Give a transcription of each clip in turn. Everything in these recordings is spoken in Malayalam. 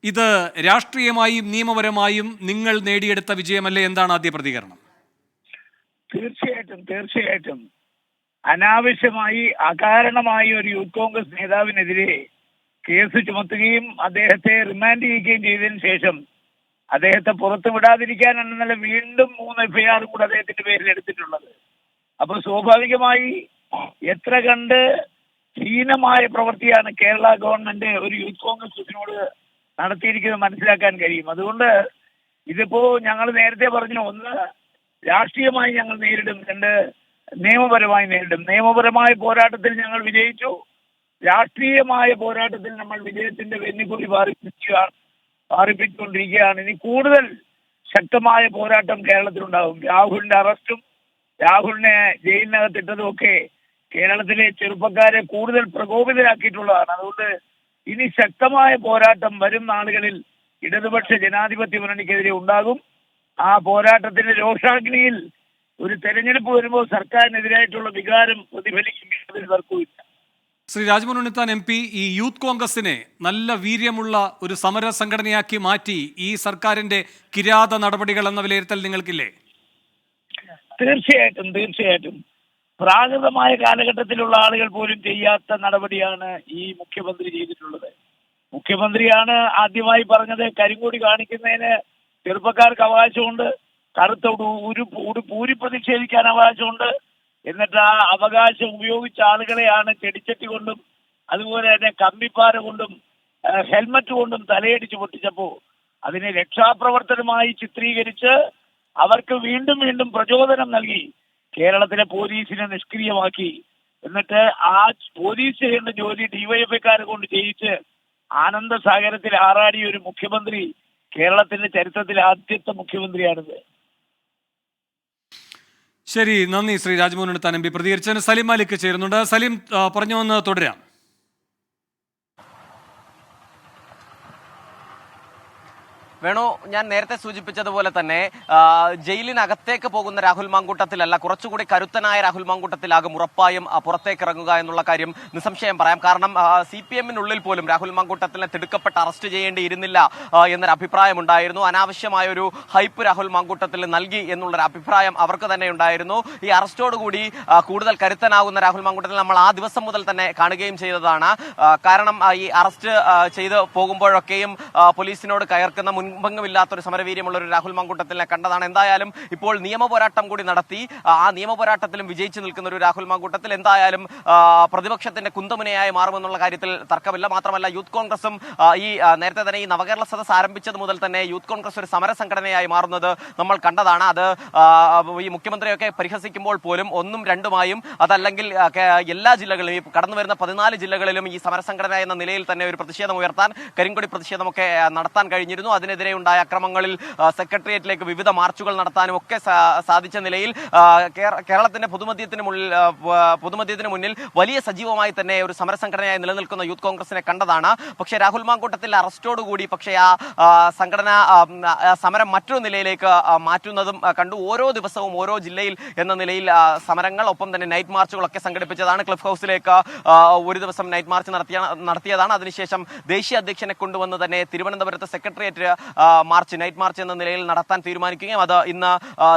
ഇത് രാഷ്ട്രീയമായും നിയമപരമായും നിങ്ങൾ നേടിയെടുത്ത വിജയമല്ലേ? എന്താണ് ആദ്യ പ്രതികരണം? തീർച്ചയായിട്ടും അനാവശ്യമായി അകാരണമായി ഒരു യൂത്ത് കോൺഗ്രസ് നേതാവിനെതിരെ കേസ് ചുമത്തുകയും അദ്ദേഹത്തെ റിമാൻഡ് ചെയ്യുകയും ചെയ്തതിനു ശേഷം അദ്ദേഹത്തെ പുറത്തു വിടാതിരിക്കാൻ എന്നല്ല വീണ്ടും 3 FIR കൂടെ അദ്ദേഹത്തിന്റെ പേരിൽ എടുത്തിട്ടുള്ളത്. അപ്പൊ സ്വാഭാവികമായി എത്ര കണ്ട് ഹീനമായ പ്രവൃത്തിയാണ് കേരള ഗവൺമെന്റ് ഒരു യൂത്ത് കോൺഗ്രസിനോട് നടത്തിയിരിക്കുന്നത് മനസ്സിലാക്കാൻ കഴിയും. അതുകൊണ്ട് ഇതിപ്പോ ഞങ്ങൾ നേരത്തെ പറഞ്ഞു, ഒന്ന് രാഷ്ട്രീയമായി ഞങ്ങൾ നേരിടും, രണ്ട് നിയമപരമായി നേരിടും. നിയമപരമായ പോരാട്ടത്തിൽ ഞങ്ങൾ വിജയിച്ചു, രാഷ്ട്രീയമായ പോരാട്ടത്തിൽ നമ്മൾ വിജയത്തിന്റെ വെന്നിക്കൊടി പാറിപ്പിച്ചുകൊണ്ടിരിക്കുകയാണ്. ഇനി കൂടുതൽ ശക്തമായ പോരാട്ടം കേരളത്തിലുണ്ടാകും. രാഹുലിന്റെ അറസ്റ്റും രാഹുലിനെ ജയിലിനകത്തിട്ടതും ഒക്കെ കേരളത്തിലെ ചെറുപ്പക്കാരെ കൂടുതൽ പ്രകോപിതരാക്കിയിട്ടുള്ളതാണ്. അതുകൊണ്ട് ഇനി ശക്തമായ പോരാട്ടം വരും നാളുകളിൽ ഇടതുപക്ഷ ജനാധിപത്യ മുന്നണിക്കെതിരെ ഉണ്ടാകും. ആ പോരാട്ടത്തിന്റെ രോഷാഗ്നിയിൽ ഒരു തെരഞ്ഞെടുപ്പ് വരുമ്പോൾ സർക്കാരിനെതിരായിട്ടുള്ള വികാരം പ്രതിഫലിക്കും, അതിൽ തർക്കമില്ല. ശ്രീ രാജ്മോഹൻ ഉണ്ണിത്താൻ MP ഈ യൂത്ത് കോൺഗ്രസിനെ നല്ല വീര്യമുള്ള ഒരു സമര സംഘടനയാക്കി മാറ്റി ഈ സർക്കാരിന്റെ കിരാത നടപടികൾ എന്ന വിലയിരുത്തൽ നിങ്ങൾക്കില്ലേ? തീർച്ചയായിട്ടും പ്രാകൃതമായ കാലഘട്ടത്തിലുള്ള ആളുകൾ പോലും ചെയ്യാത്ത നടപടിയാണ് ഈ മുഖ്യമന്ത്രി ചെയ്തിട്ടുള്ളത്. മുഖ്യമന്ത്രിയാണ് ആദ്യമായി പറഞ്ഞത് കരിങ്കൊടി കാണിക്കുന്നതിന് ചെറുപ്പക്കാർക്ക് അവകാശമുണ്ട്, കറുത്ത ഉടുപ്പൂരി പ്രതിഷേധിക്കാൻ അവകാശമുണ്ട്. എന്നിട്ട് ആ അവകാശം ഉപയോഗിച്ച ആളുകളെയാണ് ചെടിച്ചട്ടി കൊണ്ടും അതുപോലെ തന്നെ കമ്പിപ്പാര കൊണ്ടും ഹെൽമറ്റ് കൊണ്ടും തലയടിച്ച് പൊട്ടിച്ചപ്പോ അതിനെ രക്ഷാപ്രവർത്തനമായി ചിത്രീകരിച്ച് അവർക്ക് വീണ്ടും പ്രചോദനം നൽകി കേരളത്തിലെ പോലീസിനെ നിഷ്ക്രിയമാക്കി. എന്നിട്ട് ആ പോലീസ് ചെയ്യേണ്ട ജോലി ഡിവൈഎഫ്ഐക്കാരെ കൊണ്ട് ചെയ്യിച്ച് ആനന്ദസാഗരത്തിൽ ആറാടിയ ഒരു മുഖ്യമന്ത്രി കേരളത്തിന്റെ ചരിത്രത്തിലെ ആദ്യത്തെ മുഖ്യമന്ത്രിയാണിത്. ശരി, നന്ദി ശ്രീ രാജ്മോഹൻ ഉണ്ണിത്താൻ MP പ്രതികരിച്ചതിന്. സലീം മാലിക് ചേരുന്നുണ്ട്. സലീം, പറഞ്ഞു വന്ന് തുടരാം. വേണു, ഞാൻ നേരത്തെ സൂചിപ്പിച്ചതുപോലെ തന്നെ ജയിലിനകത്തേക്ക് പോകുന്ന രാഹുൽ മാങ്കൂട്ടത്തിലല്ല, കുറച്ചുകൂടി കരുത്തനായ രാഹുൽ മാങ്കൂട്ടത്തിലാകും ഉറപ്പായും പുറത്തേക്ക് ഇറങ്ങുക എന്നുള്ള കാര്യം നിസ്സംശയം പറയാം. കാരണം CPM-നുള്ളിൽ പോലും രാഹുൽ മാങ്കൂട്ടത്തിനെ തിടുക്കപ്പെട്ട് അറസ്റ്റ് ചെയ്യേണ്ടിയിരുന്നില്ല എന്നൊരു അഭിപ്രായമുണ്ടായിരുന്നു. അനാവശ്യമായൊരു ഹൈപ്പ് രാഹുൽ മാങ്കൂട്ടത്തിൽ നൽകി എന്നുള്ളൊരു അഭിപ്രായം അവർക്ക് തന്നെ ഉണ്ടായിരുന്നു. ഈ അറസ്റ്റോടുകൂടി കൂടുതൽ കരുത്തനാകുന്ന രാഹുൽ മാങ്കൂട്ടത്തിൽ നമ്മൾ ആ ദിവസം മുതൽ തന്നെ കാണുകയും ചെയ്തതാണ്. കാരണം ഈ അറസ്റ്റ് ചെയ്ത് പോകുമ്പോഴൊക്കെയും പോലീസിനോട് കയർക്കുന്ന മുൻപംഗമില്ലാത്തൊരു സമരവീര്യമുള്ള ഒരു രാഹുൽ മാങ്കൂട്ടത്തിനെ കണ്ടതാണ്. എന്തായാലും ഇപ്പോൾ നിയമ പോരാട്ടം കൂടി നടത്തി ആ നിയമ പോരാട്ടത്തിലും വിജയിച്ചു നിൽക്കുന്ന ഒരു രാഹുൽ മാങ്കൂട്ടത്തിൽ എന്തായാലും പ്രതിപക്ഷത്തിന്റെ കുന്തമുനയായി മാറുമെന്നുള്ള കാര്യത്തിൽ തർക്കമില്ല. മാത്രമല്ല യൂത്ത് കോൺഗ്രസും ഈ നേരത്തെ തന്നെ ഈ നവകേരള സദസ് ആരംഭിച്ചത് മുതൽ തന്നെ യൂത്ത് കോൺഗ്രസ് ഒരു സമര സംഘടനയായി മാറുന്നത് നമ്മൾ കണ്ടതാണ്. അത് ഈ മുഖ്യമന്ത്രിയൊക്കെ പരിഹസിക്കുമ്പോൾ പോലും 1ഉം 2ഉമായും അതല്ലെങ്കിൽ എല്ലാ ജില്ലകളിലും ഈ കടന്നു വരുന്ന 14 ജില്ലകളിലും ഈ സമരസംഘടന എന്ന നിലയിൽ തന്നെ ഒരു പ്രതിഷേധം ഉയർത്താൻ, കരിങ്കൊടി പ്രതിഷേധമൊക്കെ നടത്താൻ കഴിഞ്ഞിരുന്നു. അതിനെതിരെ ഉണ്ടായ അക്രമങ്ങളിൽ സെക്രട്ടേറിയറ്റിലേക്ക് വിവിധ മാർച്ചുകൾ നടത്താനും ഒക്കെ സാധിച്ച നിലയിൽ കേരളത്തിന്റെ പൊതുമധ്യത്തിന് മുന്നിൽ വലിയ സജീവമായി തന്നെ ഒരു സമരസംഘടനയായി നിലനിൽക്കുന്ന യൂത്ത് കോൺഗ്രസിനെ കണ്ടതാണ്. പക്ഷേ രാഹുൽ മാങ്കൂട്ടത്തിൽ അറസ്റ്റോടുകൂടി പക്ഷേ ആ സംഘടന സമരം മറ്റൊരു നിലയിലേക്ക് മാറ്റുന്നതും കണ്ടു. ഓരോ ദിവസവും ഓരോ ജില്ലയിൽ എന്ന നിലയിൽ സമരങ്ങൾ, ഒപ്പം തന്നെ നൈറ്റ് മാർച്ചുകളൊക്കെ സംഘടിപ്പിച്ചതാണ്. ക്ലിഫ് ഹൗസിലേക്ക് ഒരു ദിവസം നൈറ്റ് മാർച്ച് നടത്തിയതാണ്. അതിനുശേഷം ദേശീയ അധ്യക്ഷനെ കൊണ്ടുവന്ന് തന്നെ തിരുവനന്തപുരത്ത് സെക്രട്ടേറിയറ്റ് നൈറ്റ് മാർച്ച് എന്ന നിലയിൽ നടത്താൻ തീരുമാനിക്കുകയും അത് ഇന്ന്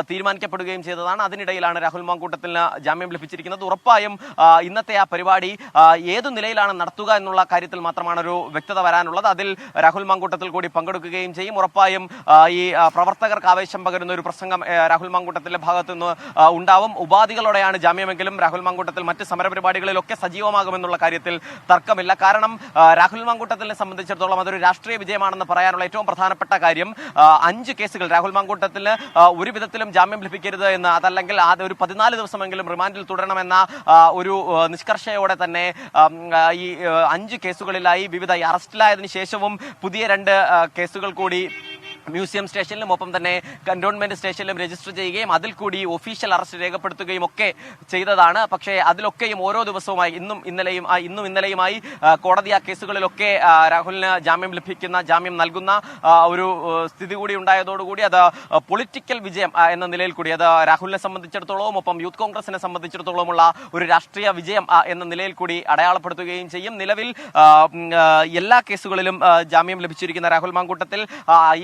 തീരുമാനിക്കപ്പെടുകയും ചെയ്തതാണ്. അതിനിടയിലാണ് രാഹുൽ മാങ്കൂട്ടത്തിന് ജാമ്യം ലഭിച്ചിരിക്കുന്നത്. ഉറപ്പായും ഇന്നത്തെ ആ പരിപാടി ഏതു നിലയിലാണ് നടത്തുക എന്നുള്ള കാര്യത്തിൽ മാത്രമാണ് ഒരു വ്യക്തത വരാനുള്ളത്. അതിൽ രാഹുൽ മാങ്കൂട്ടത്തിൽ കൂടി പങ്കെടുക്കുകയും ചെയ്യും. ഉറപ്പായും ഈ പ്രവർത്തകർക്ക് ആവേശം പകരുന്ന ഒരു പ്രസംഗം രാഹുൽ മാങ്കൂട്ടത്തിന്റെ ഭാഗത്തു നിന്ന് ഉണ്ടാവും. ഉപാധികളോടെയാണ് ജാമ്യമെങ്കിലും രാഹുൽ മാങ്കൂട്ടത്തിൽ മറ്റ് സമരപരിപാടികളിലൊക്കെ സജീവമാകുമെന്നുള്ള കാര്യത്തിൽ തർക്കമില്ല. കാരണം രാഹുൽ മാങ്കൂട്ടത്തിനെ സംബന്ധിച്ചിടത്തോളം അതൊരു രാഷ്ട്രീയ വിജയമാണെന്ന് പറയാനുള്ള ഏറ്റവും പ്രധാനപ്പെട്ട കാര്യം 5 കേസുകൾ രാഹുൽ മാങ്കൂട്ടത്തിന് ഒരു വിധത്തിലും ജാമ്യം ലഭിക്കരുത് എന്ന്, അതല്ലെങ്കിൽ ഒരു 14 ദിവസമെങ്കിലും റിമാൻഡിൽ തുടരണമെന്ന ഒരു നിഷ്കർഷയോടെ തന്നെ ഈ 5 കേസുകളിലായി വിവിധ അറസ്റ്റിലായതിനു ശേഷവും പുതിയ 2 കേസുകൾ കൂടി മ്യൂസിയം സ്റ്റേഷനിലും ഒപ്പം തന്നെ കന്റോൺമെന്റ് സ്റ്റേഷനിലും രജിസ്റ്റർ ചെയ്യുകയും അതിൽ കൂടി ഒഫീഷ്യൽ അറസ്റ്റ് രേഖപ്പെടുത്തുകയും ഒക്കെ ചെയ്തതാണ്. പക്ഷേ അതിലൊക്കെയും ഓരോ ദിവസവുമായി ഇന്നും ഇന്നലെയുമായി കോടതി ആ കേസുകളിലൊക്കെ രാഹുലിന് ജാമ്യം നൽകുന്ന ഒരു സ്ഥിതി കൂടി ഉണ്ടായതോടുകൂടി അത് പൊളിറ്റിക്കൽ വിജയം എന്ന നിലയിൽ കൂടി അത് രാഹുലിനെ സംബന്ധിച്ചിടത്തോളം ഒപ്പം യൂത്ത് കോൺഗ്രസിനെ സംബന്ധിച്ചിടത്തോളമുള്ള ഒരു രാഷ്ട്രീയ വിജയം എന്ന നിലയിൽ കൂടി അടയാളപ്പെടുത്തുകയും ചെയ്യും. നിലവിൽ എല്ലാ കേസുകളിലും ജാമ്യം ലഭിച്ചിരിക്കുന്ന രാഹുൽ മാങ്കൂട്ടത്തിൽ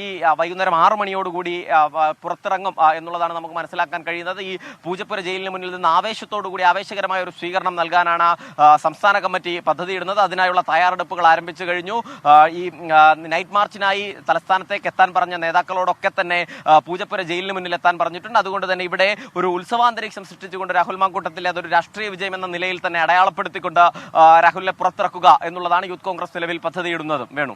ഈ വൈകുന്നേരം 6 മണിയോടുകൂടി പുറത്തിറങ്ങും എന്നുള്ളതാണ് നമുക്ക് മനസ്സിലാക്കാൻ കഴിയുന്നത്. ഈ പൂജപ്പുര ജയിലിന് മുന്നിൽ നിന്ന് ആവേശകരമായ ഒരു സ്വീകരണം നൽകാനാണ് സംസ്ഥാന കമ്മിറ്റി പദ്ധതിയിടുന്നത്. അതിനായുള്ള തയ്യാറെടുപ്പുകൾ ആരംഭിച്ചു കഴിഞ്ഞു. ഈ നൈറ്റ് മാർച്ചിനായി തലസ്ഥാനത്തേക്ക് എത്താൻ പറഞ്ഞ നേതാക്കളോടൊക്കെ തന്നെ പൂജപ്പുര ജയിലിന് മുന്നിൽ എത്താൻ പറഞ്ഞിട്ടുണ്ട്. അതുകൊണ്ട് തന്നെ ഇവിടെ ഒരു ഉത്സവാന്തരീക്ഷം സൃഷ്ടിച്ചുകൊണ്ട് രാഹുൽ മാങ്കൂട്ടത്തിൽ അതൊരു രാഷ്ട്രീയ വിജയം എന്ന നിലയിൽ തന്നെ അടയാളപ്പെടുത്തിക്കൊണ്ട് രാഹുലിനെ പുറത്തിറക്കുക എന്നുള്ളതാണ് യൂത്ത് കോൺഗ്രസ് നിലവിൽ പദ്ധതിയിടുന്നത്. വേണു.